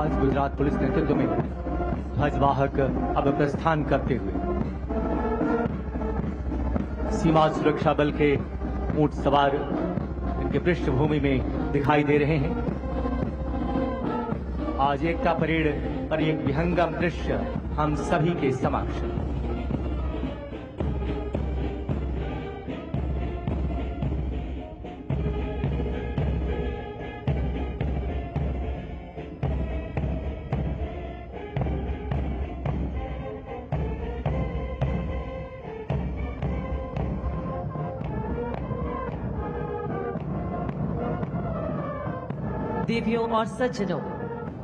आज गुजरात पुलिस नेतृत्व में ध्वजवाहक अब प्रस्थान करते हुए सीमा सुरक्षा बल के ऊंट सवार इनके पृष्ठभूमि में दिखाई दे रहे हैं। आज एकता परेड पर एक विहंगम दृश्य हम सभी के समक्ष। देवियों और सज्जनों,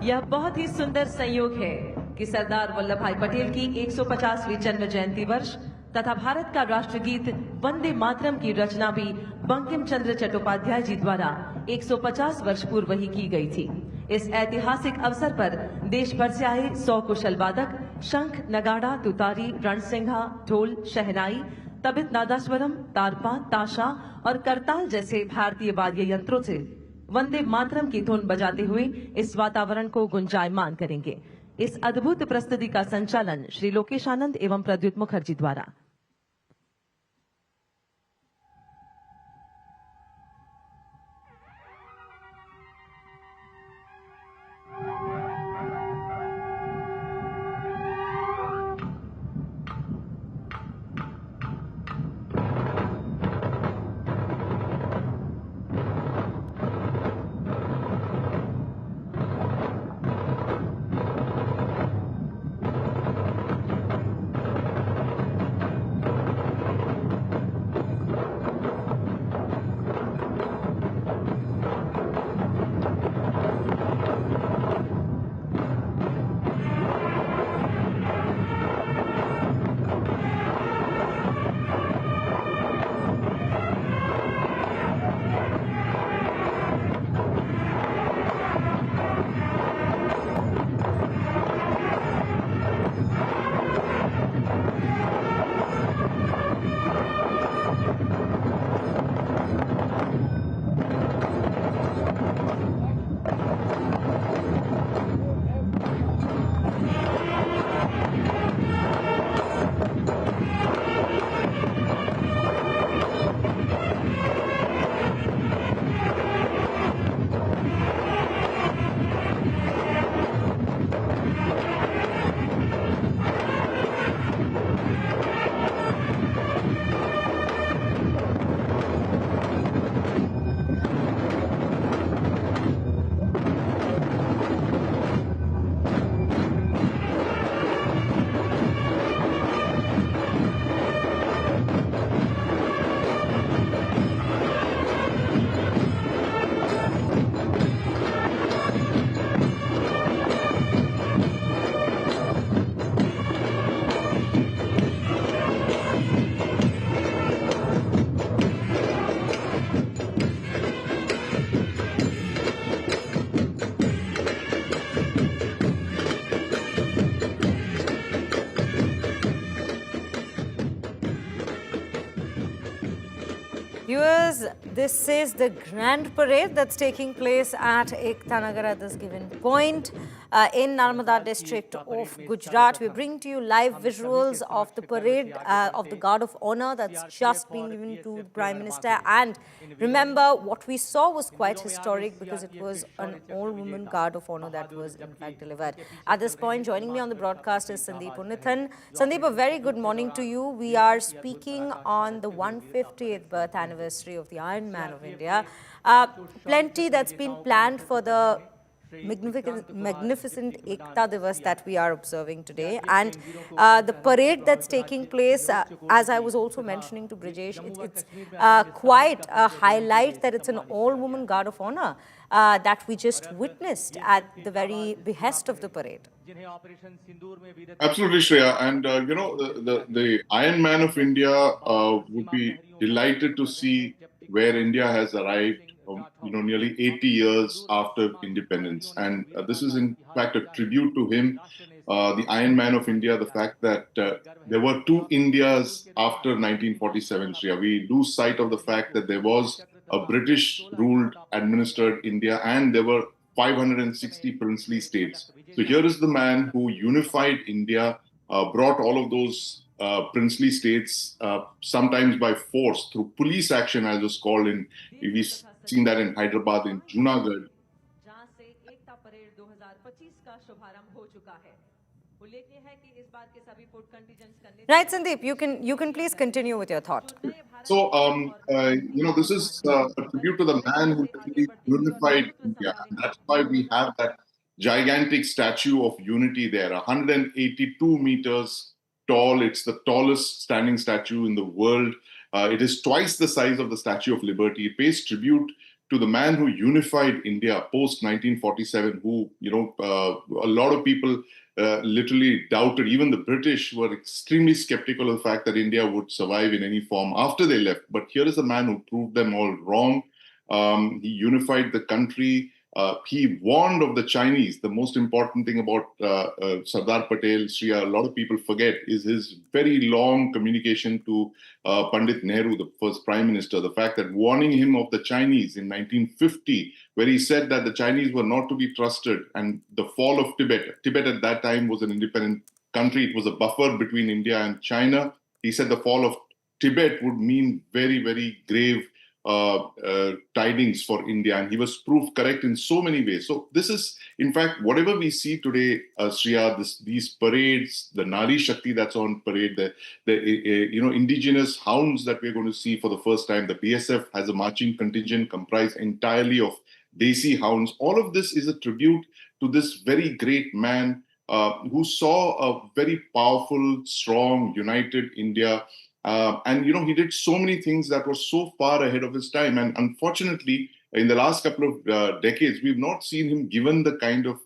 यह बहुत ही सुंदर संयोग है कि सरदार वल्लभ भाई पटेल की 150वीं जन्म जयंती वर्ष तथा भारत का राष्ट्रगीत वंदे मातरम की रचना भी बंकिम चंद्र चट्टोपाध्याय जी द्वारा 150 वर्ष पूर्व ही की गई थी। इस ऐतिहासिक अवसर पर देश भर से आए 100 कुशल वादक शंख, नगाड़ा, तुतारी, रणसिंघा, ढोल, शहनाई, तबित नादास्वरम, तारपा, ताशा और करताल जैसे भारतीय वाद्य यंत्रों से वंदे मातरम की धुन बजाते हुए इस वातावरण को गुंजायमान करेंगे। इस अद्भुत प्रस्तुति का संचालन श्री लोकेश आनंद एवं प्रद्युत मुखर्जी द्वारा। Viewers, this is the grand parade that's taking place at Ekta Nagar at this given point in Narmada district of Gujarat. We bring to you live visuals of the parade of the Guard of Honor that's just been given to the Prime Minister. And remember, what we saw was quite historic because it was an all-woman Guard of Honor that was in fact delivered. At this point, joining me on the broadcast is Sandeep Unnithan. Sandeep, a very good morning to you. We are speaking on the 150th birth anniversary of the Iron Man of India. Plenty that's been planned for the magnificent Ekta Divas that we are observing today, and the parade that's taking place, as I was also mentioning to Brijesh, it's quite a highlight that it's an all-woman Guard of Honor that we just witnessed at the very behest of the parade. Absolutely, Shreya. And, the Iron Man of India would be delighted to see where India has arrived, nearly 80 years after independence. And this is, in fact, a tribute to him, the Iron Man of India, the fact that there were two Indias after 1947, Shreya. We lose sight of the fact that there was a British-ruled, administered India, and there were 560 princely states. So here is the man who unified India, brought all of those princely states, sometimes by force through police action, as was called in. We've seen that in Hyderabad, in Junagadh. जहां से एकता parade 2025 का शुभारंभ हो चुका है। उल्लेखनीय है कि इस बार के सभी food contingents Right, Sandeep, you can please continue with your thought. So, this is a tribute to the man who literally unified India. And that's why we have that gigantic statue of unity there, 182 meters tall. It's the tallest standing statue in the world. It is twice the size of the Statue of Liberty. It pays tribute to the man who unified India post 1947, who, a lot of people literally doubted. Even the British were extremely skeptical of the fact that India would survive in any form after they left. But here is a man who proved them all wrong. He unified the country. He warned of the Chinese. The most important thing about Sardar Patel, Shriya, a lot of people forget, is his very long communication to Pandit Nehru, the first prime minister. The fact that warning him of the Chinese in 1950, where he said that the Chinese were not to be trusted, and the fall of Tibet. Tibet at that time was an independent country. It was a buffer between India and China. He said the fall of Tibet would mean very, very grave tidings for India, and he was proved correct in so many ways. So this is, in fact, whatever we see today, Shriya, these parades, the Nari Shakti that's on parade, the indigenous hounds that we're going to see for the first time. The BSF has a marching contingent comprised entirely of Desi hounds. All of this is a tribute to this very great man who saw a very powerful, strong, united India. And he did so many things that were so far ahead of his time. And unfortunately, in the last couple of decades, we've not seen him given the kind of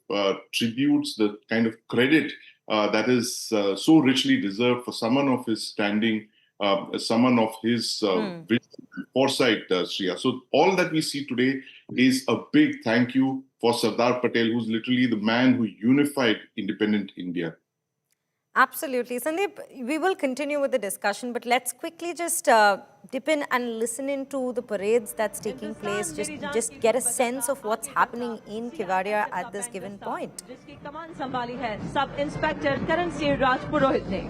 tributes, the kind of credit that is so richly deserved for someone of his standing, someone of his foresight, Shriya. So all that we see today is a big thank you for Sardar Patel, who's literally the man who unified independent India. Absolutely. Sandeep, we will continue with the discussion, but let's quickly just dip in and listen into the parades that's taking place, just get a sense of what's happening in Kevadia at this given point. जिसकी कमान संभाली है sub inspector Karan Singh Rajpurohit ने।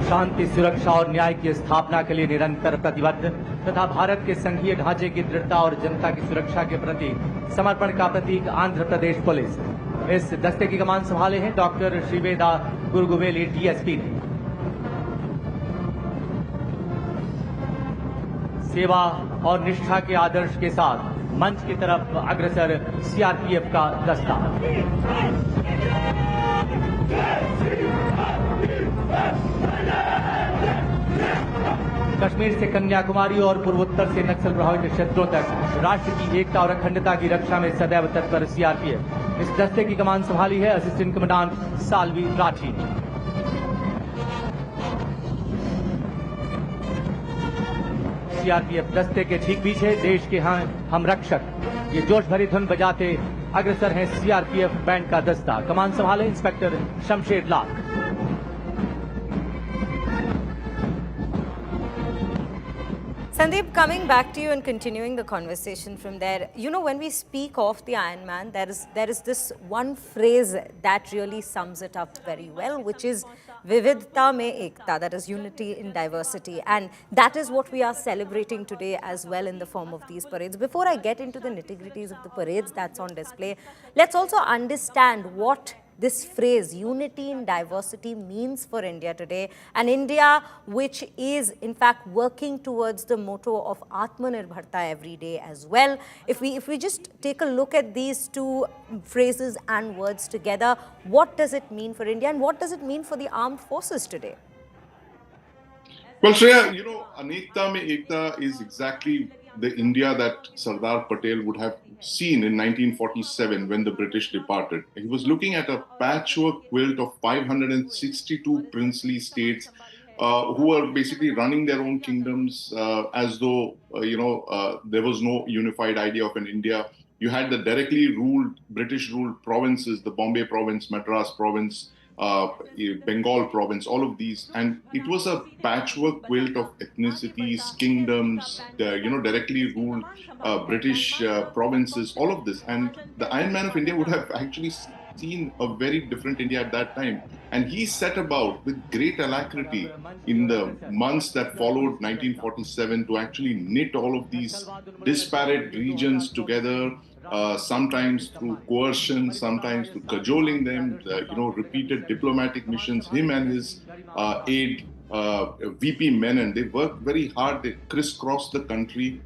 शांति, सुरक्षा और न्याय की स्थापना के लिए निरंतर प्रतिबद्ध तथा भारत के संघीय ढांचे की दृढ़ता और जनता की सुरक्षा के प्रति समर्पण का प्रतीक आंध्र प्रदेश पुलिस। इस दस्ते की कमान संभाले हैं डॉक्टर श्रीवेदा गुरगुवेली डीएसपी ने। सेवा और निष्ठा के आदर्श के साथ मंच की तरफ अग्रसर सीआरपीएफ का दस्ता। कश्मीर से कन्याकुमारी और पूर्वोत्तर से नक्सल प्रभावित क्षेत्रों तक राष्ट्र की एकता और अखंडता की रक्षा में सदैव तत्पर सीआरपीएफ। इस दस्ते की कमान संभाली है असिस्टेंट कमांडेंट सालवी राठी ने। सीआरपीएफ दस्ते के ठीक पीछे देश के हम रक्षक ये जोश भरी धुन बजाते अग्रसर हैं सीआरपीएफ बैंड का दस्ता। कमान संभाले inspector Shamsher lakh. Sandeep, coming back to you and continuing the conversation from there, when we speak of the Iron Man, there is this one phrase that really sums it up very well, which is Vividhta mein Ekta, that is unity in diversity. And that is what we are celebrating today as well in the form of these parades. Before I get into the nitty-gritties of the parades that's on display, let's also understand what this phrase, unity in diversity, means for India today. And India, which is in fact working towards the motto of Atmanirbharta every day as well. If we just take a look at these two phrases and words together, what does it mean for India and what does it mean for the armed forces today? Well, Shreya, Anekta mein Ekta is exactly the India that Sardar Patel would have seen in 1947 when the British departed. He was looking at a patchwork quilt of 562 princely states who were basically running their own kingdoms as though, there was no unified idea of an India. You had the directly ruled, British-ruled provinces, the Bombay province, Madras province, Bengal province, all of these. And it was a patchwork quilt of ethnicities, kingdoms, directly ruled British provinces, all of this. And the Iron Man of India would have actually seen a very different India at that time. And he set about with great alacrity in the months that followed 1947 to actually knit all of these disparate regions together, sometimes through coercion, sometimes through cajoling them, repeated diplomatic missions. Him and his aide, VP Menon, they worked very hard. They crisscrossed the country.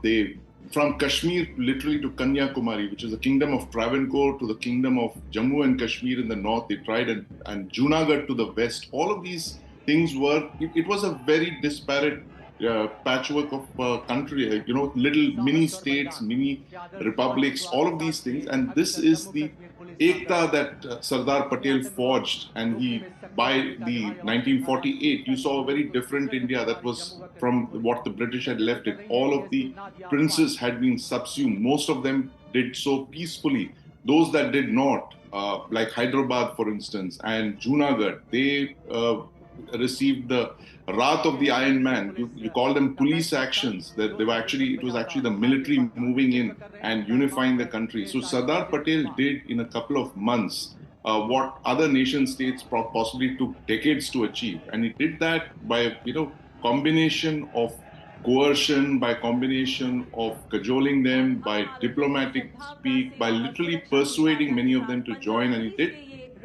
They from Kashmir literally to Kanyakumari, which is the kingdom of Travancore, to the kingdom of Jammu and Kashmir in the north. They tried, and Junagadh to the west. All of these things were, it was a very disparate patchwork of country, little mini states, mini republics, all of these things. And this is the Ekta that Sardar Patel forged. And by the 1948, you saw a very different India that was from what the British had left it. All of the princes had been subsumed. Most of them did so peacefully. Those that did not, like Hyderabad, for instance, and Junagadh, they received the wrath of the Iron Man. You call them police actions. That they were actually, it was actually the military moving in and unifying the country. So Sardar Patel did in a couple of months what other nation states possibly took decades to achieve, and he did that by combination of coercion, by combination of cajoling them, by diplomatic speak, by literally persuading many of them to join, and he did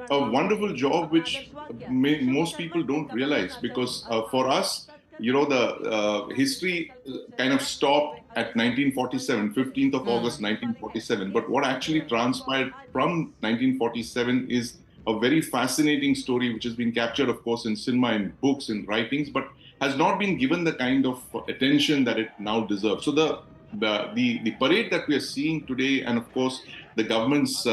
a wonderful job, which most people don't realize, because for us, the history kind of stopped at 1947, 15th of August 1947. But what actually transpired from 1947 is a very fascinating story, which has been captured, of course, in cinema, in books, in writings, but has not been given the kind of attention that it now deserves. So the parade that we are seeing today, and of course, the government's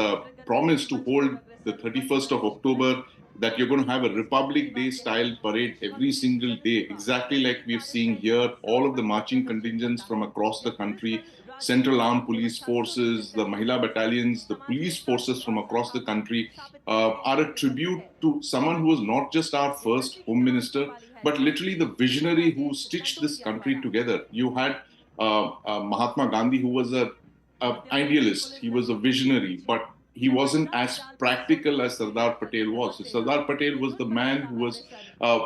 promise to hold the 31st of October, that you're going to have a Republic Day style parade every single day, exactly like we're seeing here. All of the marching contingents from across the country, Central Armed Police Forces, the Mahila battalions, the police forces from across the country are a tribute to someone who was not just our first Home Minister, but literally the visionary who stitched this country together. You had Mahatma Gandhi, who was an idealist. He was a visionary, but he wasn't as practical as Sardar Patel was. So Sardar Patel was the man who was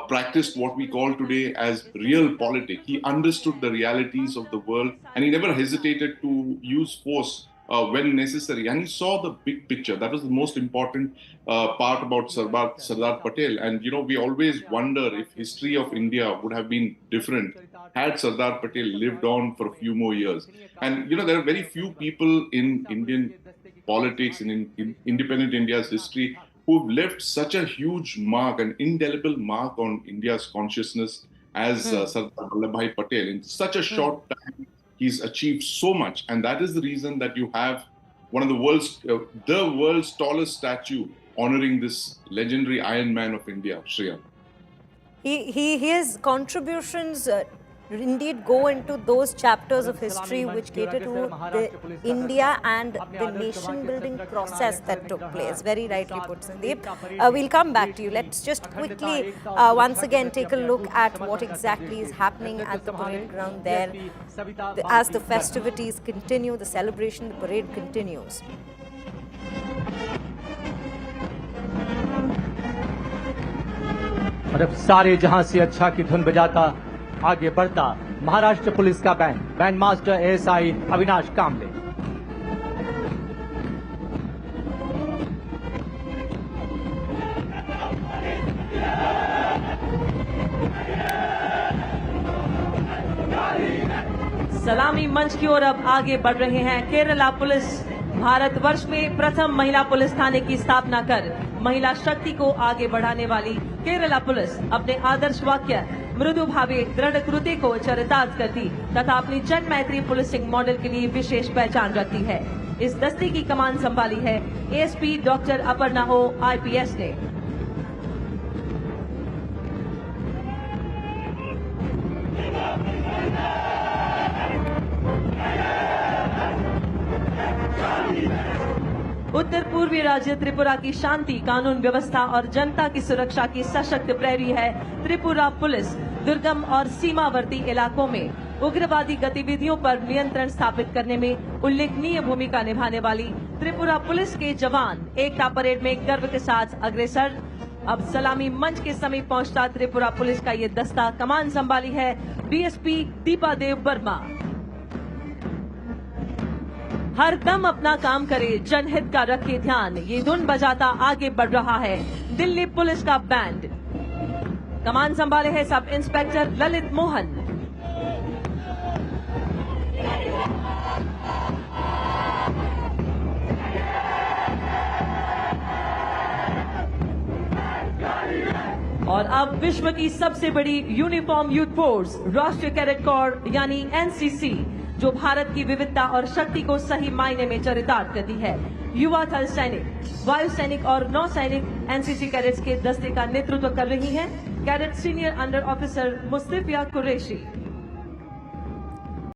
practiced what we call today as realpolitik. He understood the realities of the world, and he never hesitated to use force when necessary. And he saw the big picture. That was the most important part about Sardar Patel. And we always wonder if history of India would have been different had Sardar Patel lived on for a few more years. And there are very few people in Indian politics and in independent India's history who've left such a huge mark, an indelible mark on India's consciousness as Sardar Vallabhbhai Patel. In such a short time, he's achieved so much, and that is the reason that you have one of the world's tallest statue honoring this legendary Iron Man of India, Shreya. His contributions indeed go into those chapters of history which cater to the India and the nation building process that took place. Very rightly put, Sandeep. We'll come back to you. Let's just quickly once again take a look at what exactly is happening at the parade ground there. As the festivities continue, the celebration, the parade continues. और अब सारे जहां से अच्छा की धुन बजाता आगे बढ़ता महाराष्ट्र पुलिस का बैंड मास्टर एएसआई अविनाश कामले। सलामी मंच की ओर अब आगे बढ़ रहे हैं केरला पुलिस। भारतवर्ष में प्रथम महिला पुलिस थाने की स्थापना कर महिला शक्ति को आगे बढ़ाने वाली केरला पुलिस अपने आदर्श वाक्य मृदु भावे दृढ़ कृति को चरितार्थ करती तथा अपनी जन मैत्री पुलिसिंग मॉडल के लिए विशेष पहचान रखती है। इस दस्ते की कमान संभाली है एएसपी डॉक्टर अपर्णा हो आईपीएस ने। उत्तर पूर्वी राज्य त्रिपुरा की शांति, कानून व्यवस्था और जनता की सुरक्षा की सशक्त प्रहरी है त्रिपुरा पुलिस। दुर्गम और सीमावर्ती इलाकों में उग्रवादी गतिविधियों पर नियंत्रण स्थापित करने में उल्लेखनीय भूमिका निभाने वाली त्रिपुरा पुलिस के जवान एकता परेड में गर्व के साथ अग्रसर। अब सलामी मंच के समीप पहुंचता त्रिपुरा पुलिस का ये दस्ता कमान संभाली है डीएसपी दीपा देव वर्मा। हर दम अपना काम करे, जनहित का रखे ध्यान, ये धुन बजाता आगे बढ़ रहा है दिल्ली पुलिस का बैंड। कमान संभाले है सब इंस्पेक्टर ललित मोहन। और अब विश्व की सबसे बड़ी यूनिफॉर्म यूथ फोर्स राष्ट्रीय कैडेट कोर यानी एनसीसी, जो भारत की विविधता और शक्ति को सही मायने में चरितार्थ करती है। युवा थल सैनिक, वायु सैनिक और नौ सैनिक एनसीसी कैडेट्स के दस्ते का नेतृत्व कर रही हैं cadet senior under officer Mustafiya Qureshi.